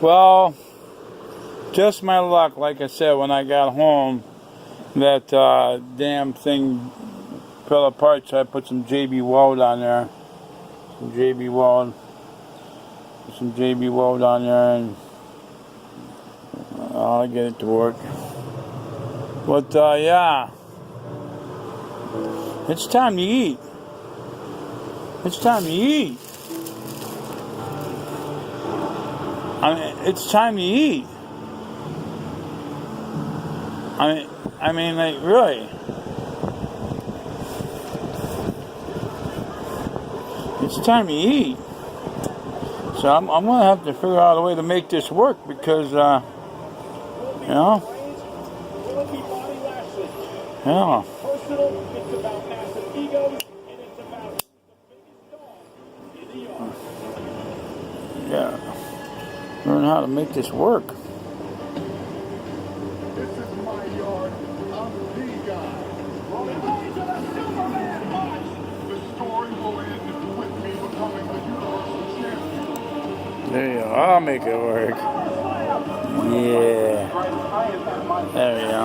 Well, just my luck. Like I said, when I got home, that damn thing fell apart, so I put some JB Weld on there. Some JB Weld. Some JB Weld on there, and I'll get it to work. But yeah, it's time to eat. It's time to eat. It's time to eat. I mean, like, really. It's time to eat. So I'm gonna have to figure out a way to make this work because, yeah. Yeah. Learn how to make this work. This is my yard. I'm the guy. The story will end with me becoming the Universal Champion. There you go. I'll make it work. Yeah. There we go.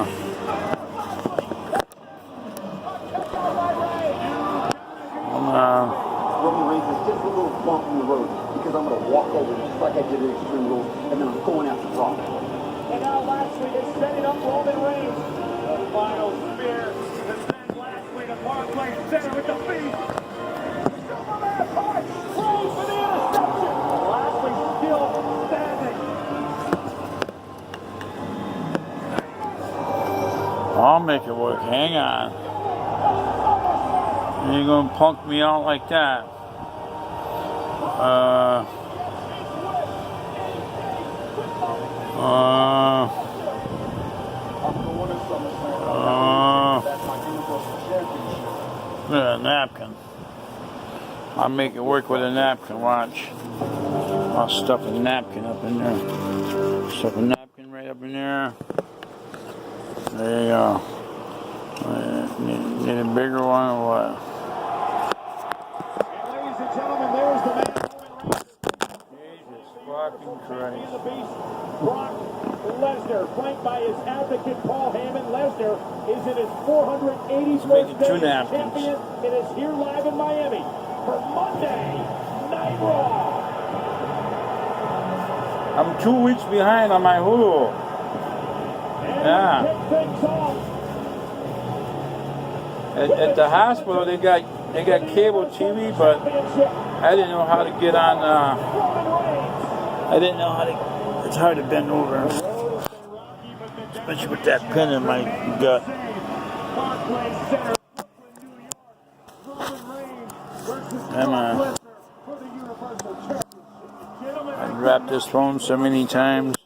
Roman Reigns is just a little bump in the road because I'm going to walk over just like I did in Extreme Rules, and then I'm going after Brock. And now Lashley is setting up Roman Reigns. The final spear to send Lashley to Barclays Center with the feet. Superman punch! Throws for the interception. Lashley still standing. I'll make it work. Hang on. You're gonna punk me out like that. Look at a napkin. I'll make it work with a napkin. Watch. I'll stuff a napkin up in there. Stuff a napkin right up in there. There you go. Need a bigger one or what? Ladies and gentlemen, there's the man. Jesus fucking Christ. The beast, Brock Lesnar, flanked by his advocate Paul Heyman. Lesnar is in his 481st day as champion. It is here live in Miami for Monday Night Raw. I'm 2 weeks behind on my Hulu. Yeah. At the hospital, they got cable TV, but I didn't know how to get on. I didn't know how to. It's hard to bend over, especially with that pin in my gut. Come on. I've wrapped this phone so many times.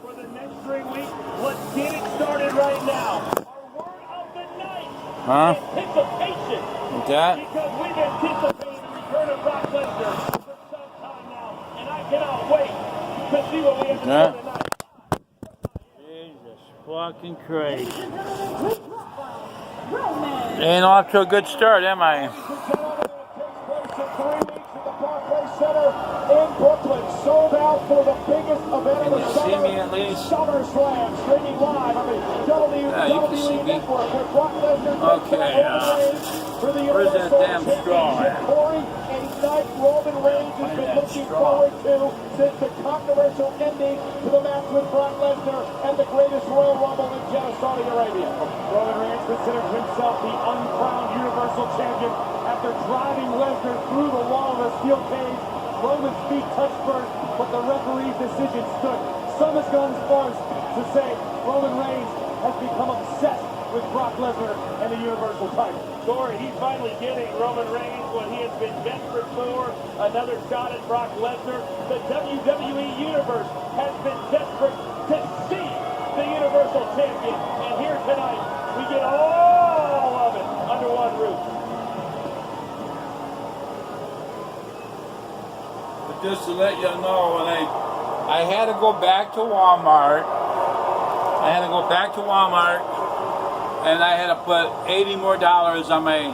For the next 3 weeks, let's get it started right now. Huh? Anticipation. Like that? Because we've anticipated the return of Brock Lesnar for some time now, and I cannot wait to see what we have to do tonight. Jesus fucking Christ. Ain't off to a good start, am I? In Brooklyn, sold out for the biggest event of the summer. See me at least? SummerSlam, streaming live on the WWE Network with Brock Lesnar. Okay, where's that damn straw at? Corey, a night Roman Reigns has been looking forward to since the controversial ending to the match with Brock Lesnar and the greatest Royal Rumble in Jeddah, Saudi Arabia. Roman Reigns considers himself the uncrowned Universal Champion after driving Lesnar through the wall of the steel cage. Roman's feet touched first, but the referee's decision stood. Some has gone as far as to say Roman Reigns has become obsessed with Brock Lesnar and the Universal title. Corey, he's finally getting Roman Reigns what he has been desperate for, another shot at Brock Lesnar. The WWE Universe has been desperate to see the Universal Champion, and here tonight, we get all of it under one roof. Just to let you know, when I had to go back to Walmart. And I had to put $80 more on my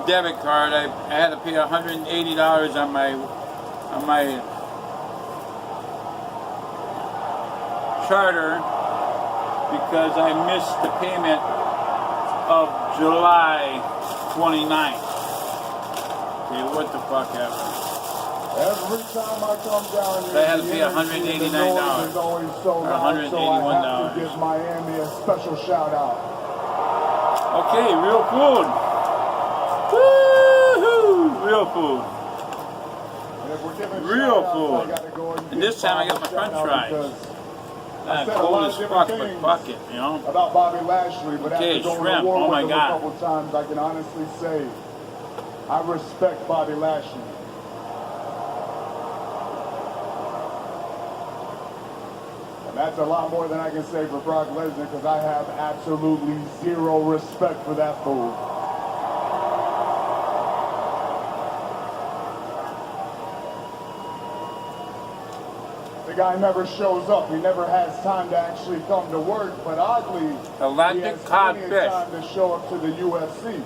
debit card. I had to pay $180 on my charter because I missed the payment of July 29th. Okay, what the fuck happened? Every time I come down here, That had to the be energy and the $189. noise is always so Or loud, so I have $181. to give Miami a special shout out. Okay, real food. Woo-hoo! Real food. And if we're giving Real shout-outs, food. I gotta go ahead and And give this time I Bob got my a french shout-out fries. because I Not said a cold lot as of different fuck, but things fuck it, you know? about Bobby Lashley, but Okay, after going shrimp. to war Oh my with him God. a couple times, I can honestly say I respect Bobby Lashley. And that's a lot more than I can say for Brock Lesnar because I have absolutely zero respect for that fool. The guy never shows up. He never has time to actually come to work. But oddly, he Atlantic has plenty codfish. of time to show up to the UFC.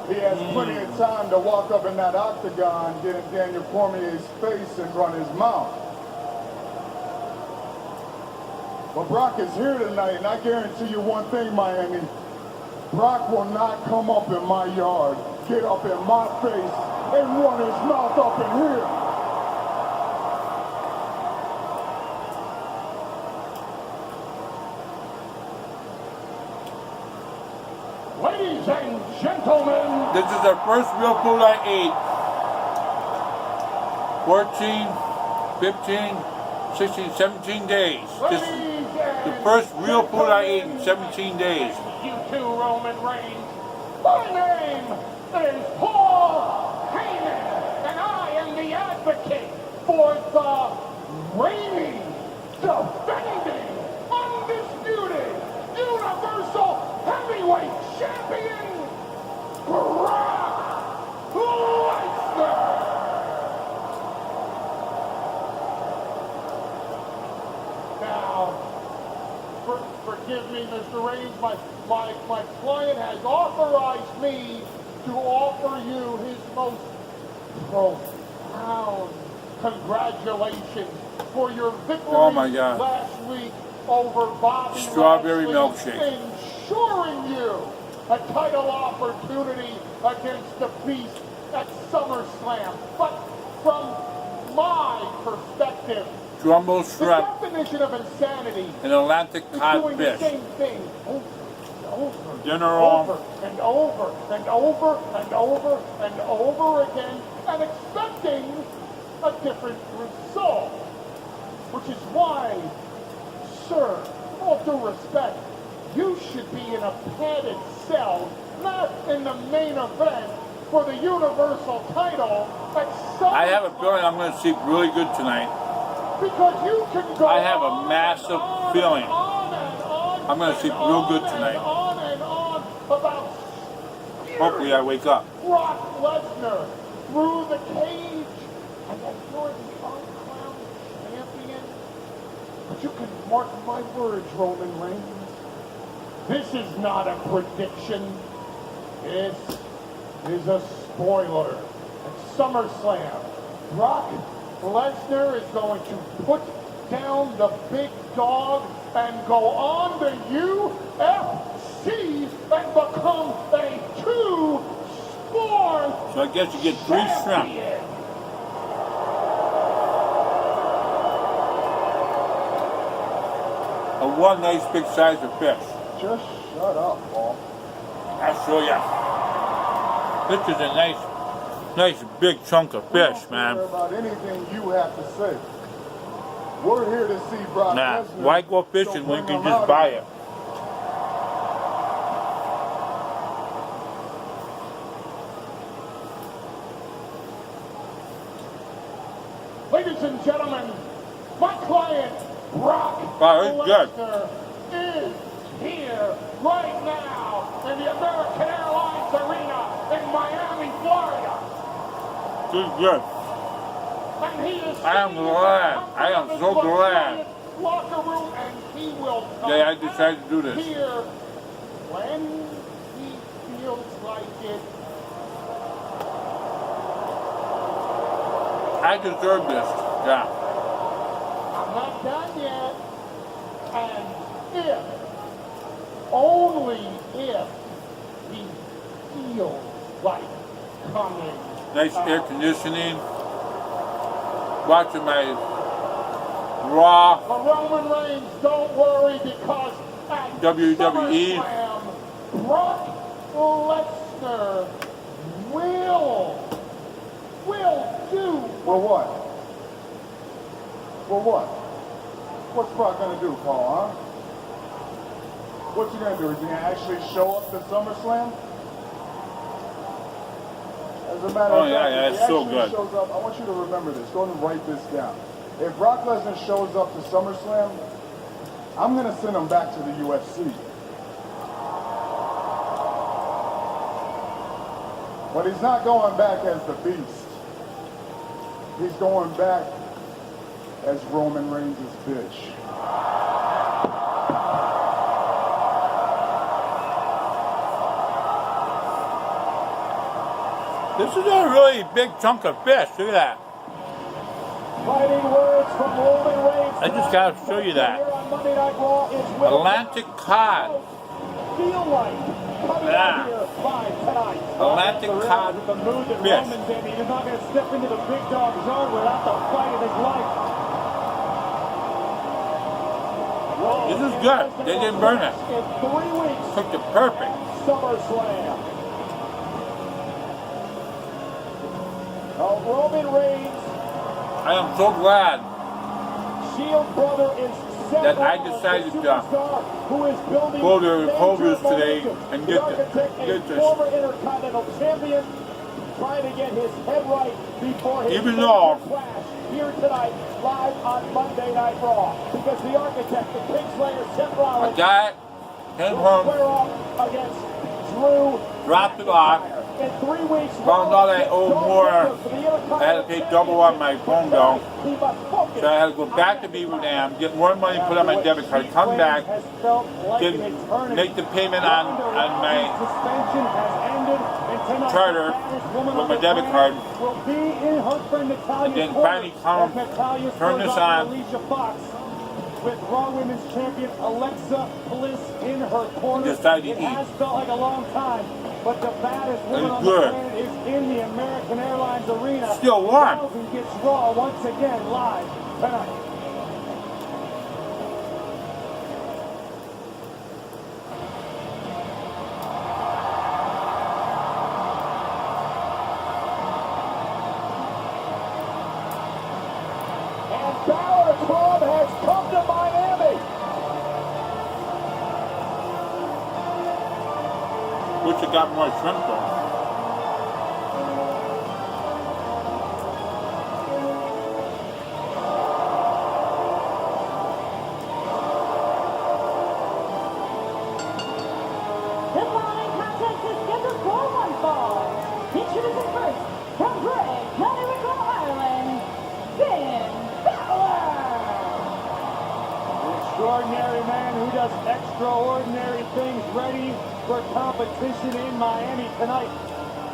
He has plenty of time to walk up in that octagon, get in Daniel Cormier's face and run his mouth. But Brock is here tonight, and I guarantee you one thing, Miami. Brock will not come up in my yard, get up in my face, and run his mouth up in here. Ladies and gentlemen, This is the first real food I ate. 14, 15, 16, 17 days. This is the first real food I ate in 17 days. You too, Roman Reigns. My name is Paul Heyman, and I am the advocate for the reigning, defending, undisputed, universal heavyweight champion, Brock Lesnar. Now, forgive me, Mr. Reigns, my client has authorized me to offer you his most profound congratulations for your victory Oh my God. last week over Bobby Strawberry Lashley, milkshake. ensuring you a title opportunity against the Beast at SummerSlam. But from my perspective, Jumbo the shrimp definition of insanity and Atlantic is doing the codfish. same thing over and over, Dinner over on. and over and over and over and over again, and expecting a different result. Which is why, sir, with all due respect, you should be in a padded cell, not in the main event for the Universal title at SummerSlam. I have a feeling I'm going to sleep really good tonight. Because you can go I have a on massive and on feeling. and on and on I'm gonna and sleep real good on tonight. And on about Hopefully I wake up. Brock Lesnar through the cage, and that you're the uncrowned champion. But you can mark my words, Roman Reigns. This is not a prediction. This is a spoiler. At SummerSlam, Brock Lesnar is going to put down the big dog and go on the UFC and become a two-sport So I guess you get 3 shrimp. champion. And 1 nice big size of fish. just shut up, Paul. I'll show ya. This is a nice big chunk of fish, I don't man. care about anything you have to say. We're here to see Brock Nah, Lesnar. why go so fishing when you bring can him just out buy again. it? Ladies and gentlemen, my client, Brock Wow, it's good. Lesnar, is here right now in the American Airlines Arena in Miami, Florida. This is good. And he is I am glad. I am so glad. Locker room, and he will come Yeah, I decided to do this. here when he feels like it. I deserve this. Yeah. not done yet. And if, only if, he feels like coming. Nice air conditioning. Watching my Raw. But Roman Reigns, don't worry, because at WWE. SummerSlam, Brock Lesnar will do. Well, what? Well, what? What's Brock gonna do, Paul, huh? What's he gonna do? Is he gonna actually show up to SummerSlam? As a matter of fact, if it's he so actually good. shows up, I want you to remember this. Go and write this down. If Brock Lesnar shows up to SummerSlam, I'm gonna send him back to the UFC. But he's not going back as the Beast. He's going back as Roman Reigns' bitch. This is a really big chunk of fish. Look at that. Fighting words from Roman Reigns. I just gotta show you that. Here on Monday Night Raw is will Atlantic cod. feel like coming out here live tonight. Atlantic cod The mood that fish. Roman's in. He's not going to step into the big dog zone without the fight of his life. This is good. They didn't burn it. In 3 weeks, Cooked it perfect. SummerSlam. Roman Reigns, I am so glad Shield brother, is that I decided to who is building go to major Culver's today momentum. and The get architect, a this. former Intercontinental champion, trying to get his head right before his Even major though clash here tonight, live on Monday Night Raw. Because the architect, the Kingslayer, Seth I Rollins, got it, came will home, square off against Drew. dropped it off, In 3 weeks, found out I owed more. I had to pay double on my phone bill. So I had to go back to Beaver Dam, get more money put on my debit card, come back, make the payment on my charter with my debit card, and then finally come, turn this on. With Raw Women's Champion Alexa Bliss in her corner. Decided to It eat. has felt like a long time, but the baddest woman It's on good. the planet is in the American Airlines Arena. Still warm. Rousey gets Raw once again live tonight. And Balor Club has come to Miami. Wish it got more shrimp though. The following contest is scheduled for one fall. Introducing first, from Bray, County Wicklow, Ireland, Finn Balor. An extraordinary man who does extraordinary things, ready for competition in Miami tonight.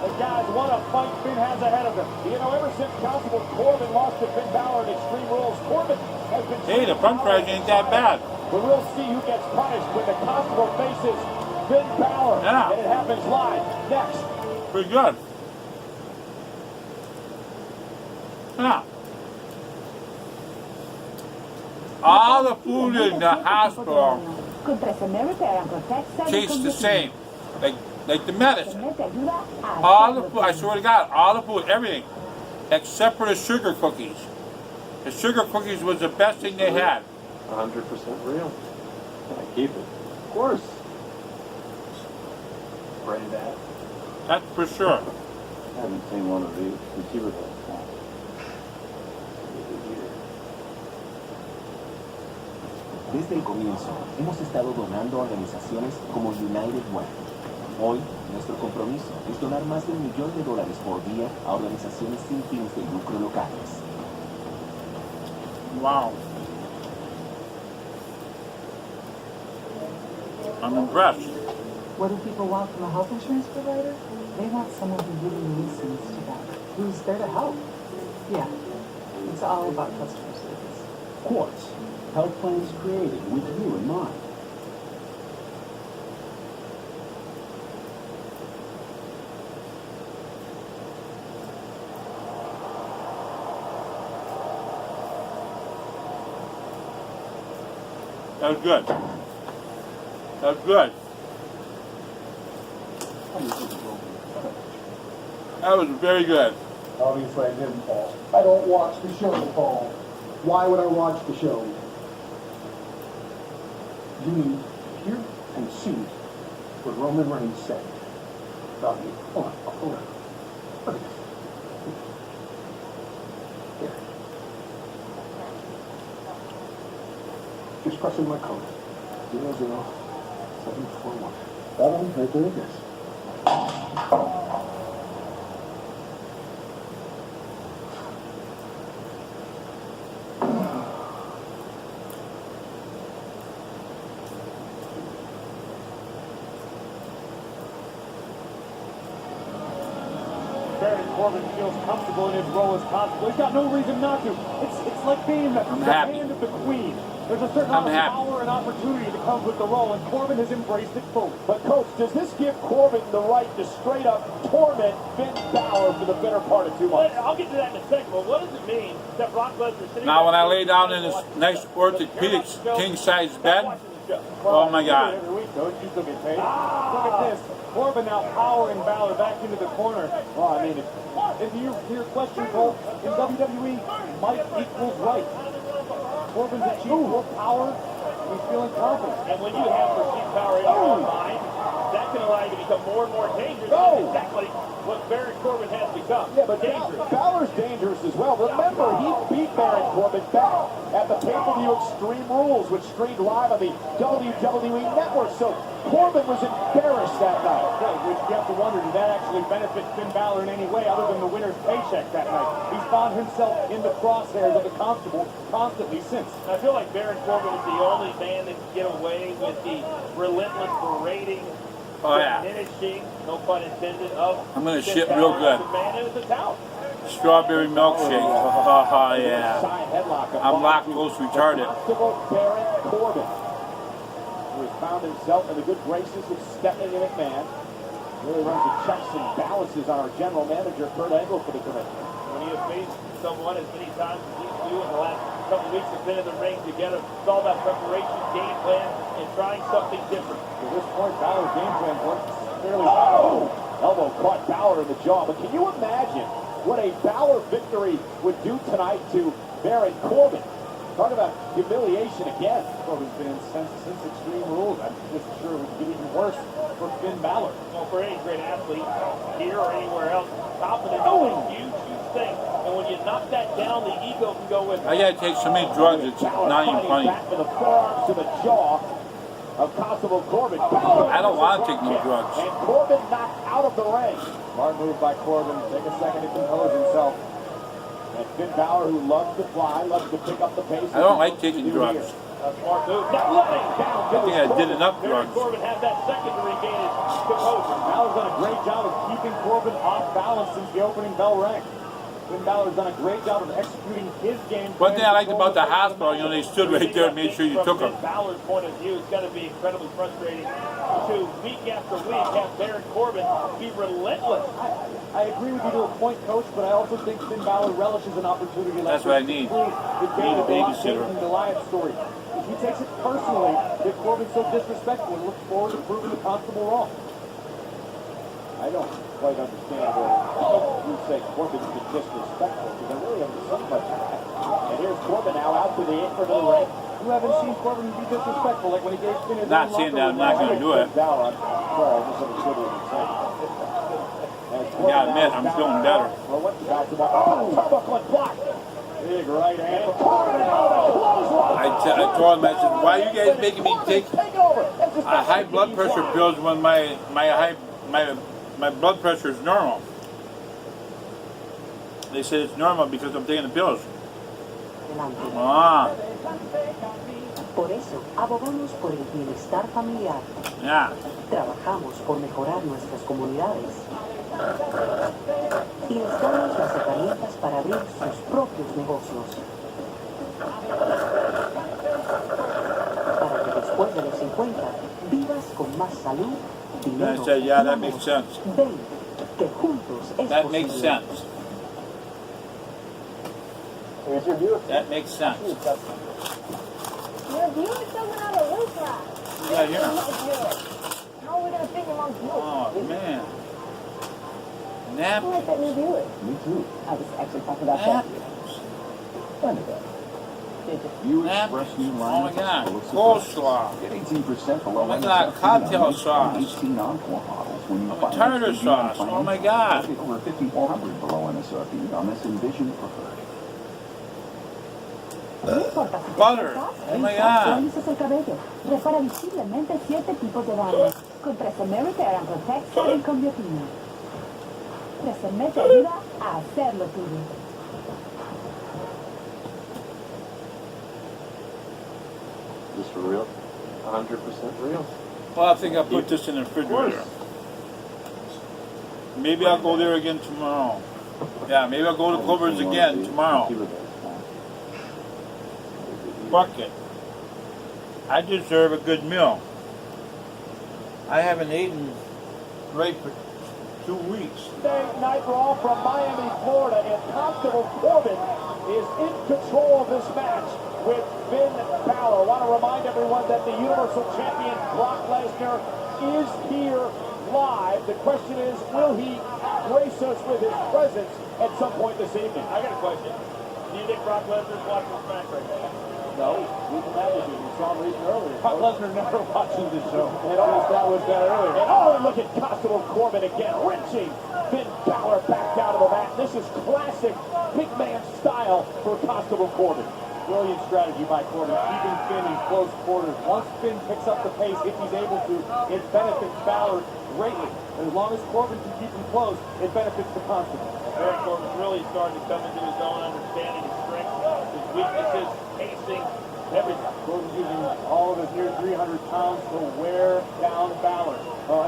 But guys, what a fight Finn has ahead of him. You know, ever since Constable Corbin lost to Finn Balor at Extreme Rules, Corbin has been... Hey, the front prize ain't that bad. But we'll see who gets punished when the Constable faces Finn Balor. Yeah. And it happens live next. Pretty good. Yeah. All the food in the hospital tastes the same. Like the medicine. All the food, I swear to God, all the food, everything. Except for the sugar cookies. The sugar cookies was the best thing they had. 100% real. I keep it. Of course. Bring that. That's for sure. I haven't seen one of these since you were there. Desde el comienzo, hemos estado donando a organizaciones como United Way. Hoy, nuestro compromiso es donar más de $1 millón por día a organizaciones sin fines de lucro locales. Wow. I'm impressed. What do people want from a health insurance provider? They want someone who really listens to them, who's there to help. Yeah, it's all about customer service. Quartz. Health plans created with you in mind. That was good. That was good. That was very good. Obviously, I didn't fall. I don't watch the show, Paul. Why would I watch the show? You mean hear and see what Roman Reigns said about me? Hold on. Look at this. Here. Just pressing my code. 00741. That one right there it is. Baron Corbin feels comfortable in his role as constable. He's got no reason not to. It's like being the happy. hand of the queen. There's a certain amount of power and opportunity that comes with the role, and Corbin has embraced it fully. But, Coach, does this give Corbin the right to straight-up torment Finn Balor for the better part of 2 months? I'll get to that in a second, but what does it mean that Brock Lesnar sitting Now, when I lay down in this nice orthopedic king-size bed, oh my God. Every week, Coach, you still get paid. Look at this. Corbin now powering Balor back into the corner. Well, I mean, if your question, Cole, in WWE, might equals right. Corbin's achieved more power, he's feeling confident. And when you have perceived power in your own mind, that can allow you to become more and more dangerous. That's exactly what Baron Corbin has become. Yeah, but dangerous. Balor's dangerous as well. Remember, he beat Baron Corbin back at the pay-per-view Extreme Rules, which streamed live on the WWE Network. So Corbin was embarrassed that night. Right, which you have to wonder, did that actually benefit Finn Balor in any way other than the winner's paycheck that night? He's found himself in the crosshairs of the Constable constantly since. I feel like Baron Corbin is the only man that can get away with the relentless berating, diminishing, no pun intended, of I'm going to Finn shit Balor real good. as a man in the town. Strawberry milkshake. Oh, yeah. Side headlock I'm lactose retarded. Constable Baron Corbin, who has found himself in the good graces of Stephanie McMahon. Really runs the checks and balances on our general manager, Kurt Angle, for the commission. When you have faced someone as many times as these two in the last couple weeks have been in the ring together, it's all about preparation, game plan, and trying something different. At this point, Balor's game plan worked fairly well. Elbow caught Balor in the jaw, but can you imagine what a Balor victory would do tonight to Baron Corbin? Talk about humiliation again. Corbin's been incensed since Extreme Rules. I'm just sure it would get even worse for Finn Balor. Well, for any great athlete, here or anywhere else, confidence is a huge, huge thing. And when you knock that down, the ego can go with it. I gotta take so many drugs, it's not even funny. Back to the forearms to the jaw of Constable Corbin. I don't want to take no drugs. And Corbin knocked out of the ring. Smart move by Corbin. Take a second to compose himself. And Finn Balor, who loves to fly, loves to pick up the pace. I don't like taking drugs. Smart move. Now laying down. I think I did enough Baron drugs. Corbin had that second to regain his composure. Balor's done a great job of keeping Corbin off balance since the opening bell rang. Finn Balor's done a great job of executing his game. One thing I liked about the hospital, you know, they stood right there and made sure you took them. From Finn Balor's point of view, it's got to be incredibly frustrating to week after week have Baron Corbin be relentless. I agree with you to a point, Coach, but I also think Finn Balor relishes an opportunity like That's what I need. The Need a babysitter. Goliath story. If he takes it personally that Corbin's so disrespectful and looks forward to proving the Constable wrong. I don't quite understand where you say Corbin's been disrespectful, because I really haven't seen much of that. And here's Corbin now out to the apron of the ring. You haven't seen Corbin be disrespectful, like when he gave Finn his Not own seeing locker that, I'm not room. gonna do it. Sorry, I misunderstood what you said. I gotta admit, I'm feeling better. Well, what's the bounce about? Oh, turnbuckle block. Big right hand. Corbin out of the clothesline. I told him, I said, why are you guys making me take high blood pressure pills when my blood pressure is normal? They said it's normal because I'm taking the pills. Ah, Por eso, abogamos por el bienestar familiar. yeah. Trabajamos por mejorar nuestras comunidades. Y les damos las herramientas para abrir sus propios negocios. salud, And dinero, I said, yeah, y that amor. makes sense. Ven, que juntos es That makes posible. sense. Here's your view. That makes sense. Your viewer doesn't have a roof rack. Yeah, yeah. How are we going to feed your mom's milk? Oh, man. I Napkins. like that new viewer. Me too. I was actually talking about that. Napkins. When did that? Did you? You Napkins. express new Oh, my lines. God. full of surprise. Coleslaw. Get 18% below Oh, my MSRP God. on Cocktail these sauce. 18 Encore models when you Oh, buy tartar an sauce. plan. Oh, my God. Get over 5,400 below MSRP on this Envision Preferred. No importa si te Butter. estresas, Oh, my el God. actualizas el cabello. Repara visiblemente 7 tipos de daños. Con Tresemme Repair and Protect sale con biotina. Tresemme te ayuda a hacer lo tuyo. Is this for real? 100% real? Well, I think I'll put this in the refrigerator. Maybe I'll go there again tomorrow. Yeah, maybe I'll go to Clover's again tomorrow. Fuck it. I deserve a good meal. I haven't eaten right for 2 weeks. Monday Night Raw from Miami, Florida, and Constable Corbin is in control of this match with Finn Balor. I want to remind everyone that the Universal Champion Brock Lesnar is here live. The question is, will he grace us with his presence at some point this evening? I got a question. Do you think Brock Lesnar's watching this match right now? No, we can manage it. We saw him reason earlier. Brock Lesnar never watches the show. And established that earlier. And oh, and look at Constable Corbin again, wrenching Finn Balor back down to the mat. This is classic big man style for Constable Corbin. Brilliant strategy by Corbin, keeping Finn in close quarters. Once Finn picks up the pace, if he's able to, it benefits Balor greatly. As long as Corbin can keep him close, it benefits the Constable. Baron Corbin's really starting to come into his own, understanding his strengths, his weaknesses, pacing, everything. Corbin's using all of his near 300 pounds to wear down Balor.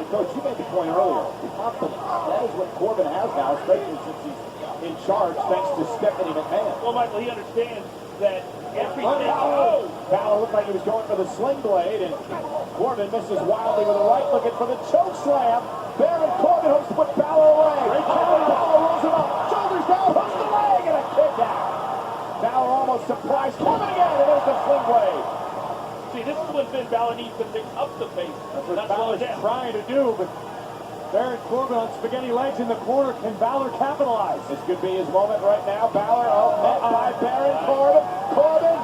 Coach, you made the point earlier. Confidence. That is what Corbin has now, especially since he's in charge, thanks to Stephanie McMahon. Well, Michael, he understands that everything. Oh! Balor looked like he was going for the sling blade, and Corbin misses wildly with a right, looking for the choke slam. Baron Corbin hopes to put Balor away. Balor rolls him up, shoulders down, hooks the leg, and a kick out. Balor almost surprised Corbin again, and there's the sling blade. See, this is when Finn Balor needs to pick up the pace. That's what Balor's trying to do, but Baron Corbin on spaghetti legs in the corner. Can Balor capitalize? This could be his moment right now. Balor met by Baron Corbin. Corbin,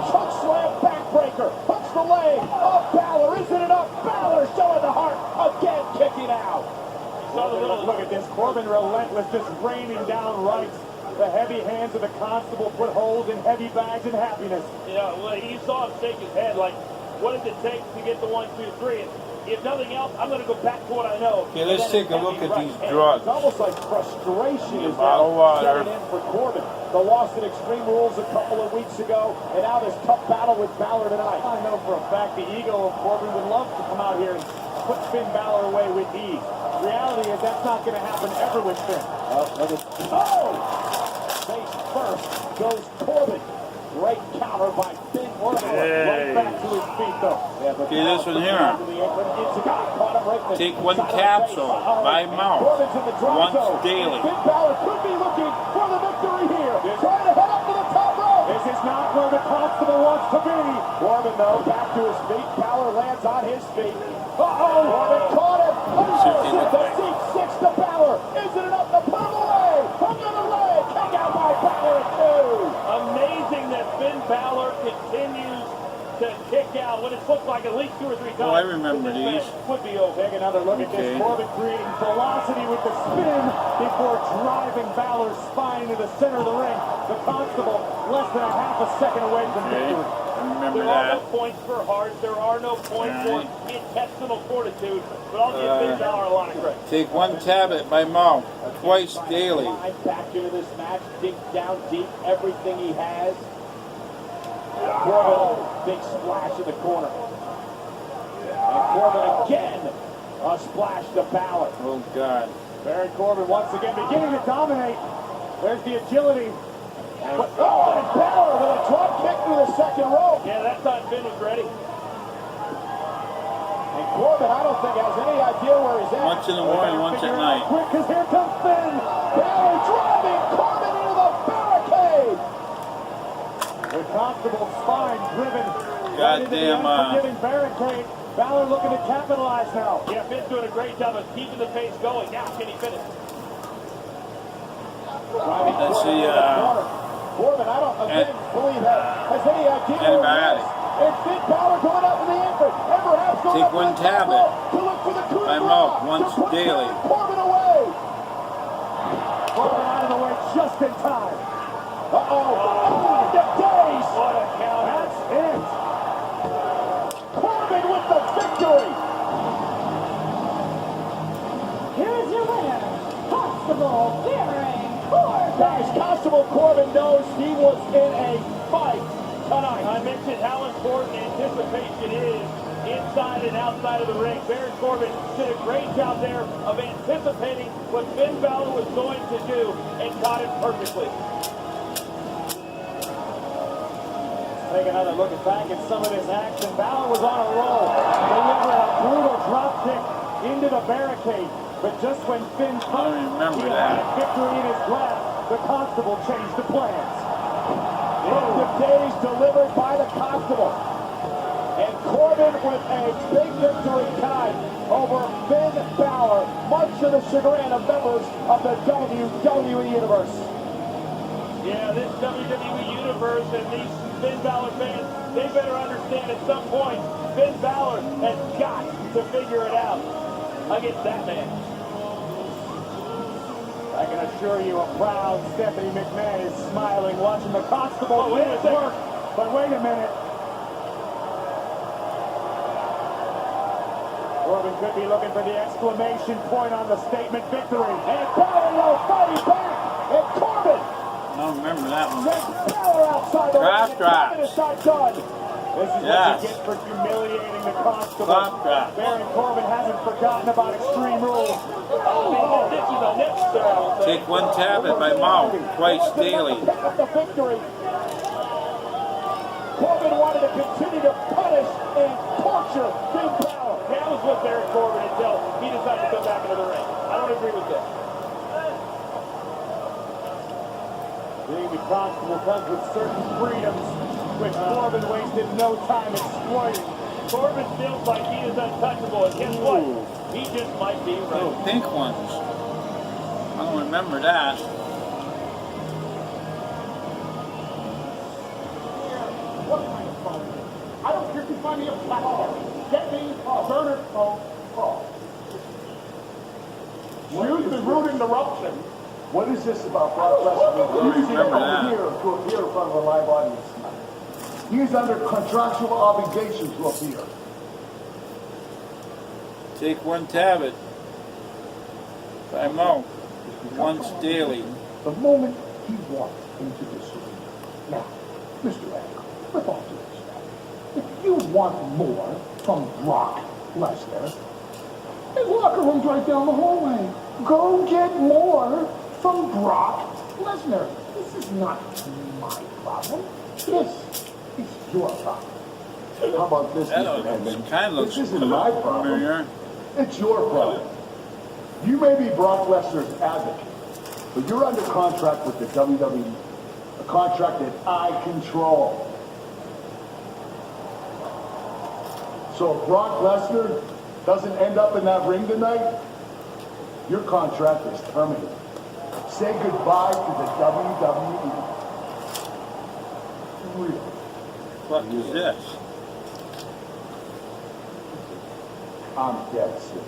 choke slam backbreaker. Hooks the leg of Balor. Isn't enough? Balor showing the heart again, kicking out. Look at this. Corbin relentless, just raining down rights. The heavy hands of the Constable put holes in heavy bags and happiness. Yeah, well, you saw him shake his head like, what does it take to get the 1, 2, 3? And if nothing else, I'm going to go back to what I know. Okay, let's take a look at these It's drugs. almost like frustration is Bottle of now water. setting in for Corbin. The loss in Extreme Rules a couple of weeks ago, and now this tough battle with Balor tonight. I know for a fact the ego of Corbin would love to come out here and put Finn Balor away with ease. Reality is that's not going to happen ever with Finn. Face first goes Corbin. Great counter by Finn Corbin. Right back to his feet, though. Okay, this one here. Take 1 capsule by mouth once daily. Finn Balor could be looking for the victory here. Trying to head up to the top rope. This is not where the Constable wants to be. Corbin, though, back to his feet. Balor lands on his feet. Corbin caught him. The seat 6 to Balor. Is it enough to put him away? From the leg. Kick out by Balor at 2. Amazing that Finn Balor continues to kick out when it's looked like at least 2 or 3 times. Oh, I remember this these. match would be over. Take another look at this. Okay. Corbin creating velocity with the spin before driving Balor's spine into the center of the ring. The Constable less than a half a second away from Okay, victory. I remember There are no that. points for heart. There are no points for intestinal fortitude. But I'll give Finn Balor a lot of credit. Take 1 tablet by mouth twice daily. Back into this match, dig down deep, everything he has. Corbin, big splash in the corner. And Corbin again, a splash to Balor. Oh, God. Baron Corbin once again beginning to dominate. There's the agility. But, and Balor with a drop kick through the second rope. Yeah, that time Finn was ready. And Corbin, I don't think has any idea where he's at. Once in the morning, once at night. Quick, because here comes Finn Balor driving Corbin into the barricade. The constable's spine driven. Goddamn, unforgiving barricade. Balor looking to capitalize now. Yeah, Finn's doing a great job of keeping the pace going. Now, can he finish? Let's see, Corbin, I don't believe that has any idea where he antibiotic. is. It's Finn Balor going up to the apron, and perhaps going Take up one to the top tablet rope to look for the coup de by grace mouth to once push daily. Corbin away. Corbin out of the way just in time. The days. What a count. That's it. Corbin with the victory. Here's your winner, Constable Baron Corbin. Guys, Constable Corbin knows he was in a fight tonight. I mentioned how important anticipation is inside and outside of the ring. Baron Corbin did a great job there of anticipating what Finn Balor was going to do and caught it perfectly. Take another look back at some of this action. Balor was on a roll, delivering a brutal drop kick into the barricade. But just when Finn thought I remember he that. had victory in his grasp, the constable changed the plans. End of days delivered by the constable. And Corbin with a big victory tonight over Finn Balor, much to the chagrin of members of the WWE Universe. Yeah, this WWE Universe and these Finn Balor fans, they better understand at some point Finn Balor has got to figure it out against that man. I can assure you a proud Stephanie McMahon is smiling watching the constable win his work. But wait a minute. Corbin could be looking for the exclamation point on the statement victory. And Balor fighting back. And Corbin I don't remember that one. sends Balor outside the Drop ring. drops. Corbin is not done. This is Yes. what you get for humiliating the constable. Drop drops. Baron Corbin hasn't forgotten about Extreme Rules. This is unnecessary, I will say. Take one tablet by mouth twice daily. Pick up the victory. Corbin wanted to continue to punish and torture Finn Balor. That was with Baron Corbin until he decided to come back into the ring. I don't agree with this. The constable comes with certain freedoms, which Corbin wasted no time exploiting. Corbin feels like he is untouchable, and guess what? He just might be Little right. pink ones. I don't remember that. What kind of fun? I don't care if you find me a platform. Get me a burner phone call. Excuse the rude interruption. What is this about Brock Lesnar refusing to remember that. appear in front of a live audience tonight? He is under contractual obligation to appear. Take one tablet by mouth once daily. The moment he walked into this room. Now, Mr. Angle, with all due respect, if you want more from Brock Lesnar, his locker room's right down the hallway. Go get more from Brock Lesnar. This is not my problem. This is your problem. How about this, Mr. Edmund? Kind of looks This isn't my problem. familiar. It's your problem. You may be Brock Lesnar's advocate, but you're under contract with the WWE, a contract that I control. So if Brock Lesnar doesn't end up in that ring tonight, your contract is terminated. Say goodbye to the WWE. Really? What is this? I'm dead serious.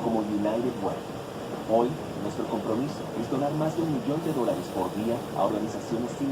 Como United Way. Hoy, nuestro compromiso es donar más de $1 millón por día a organizaciones sin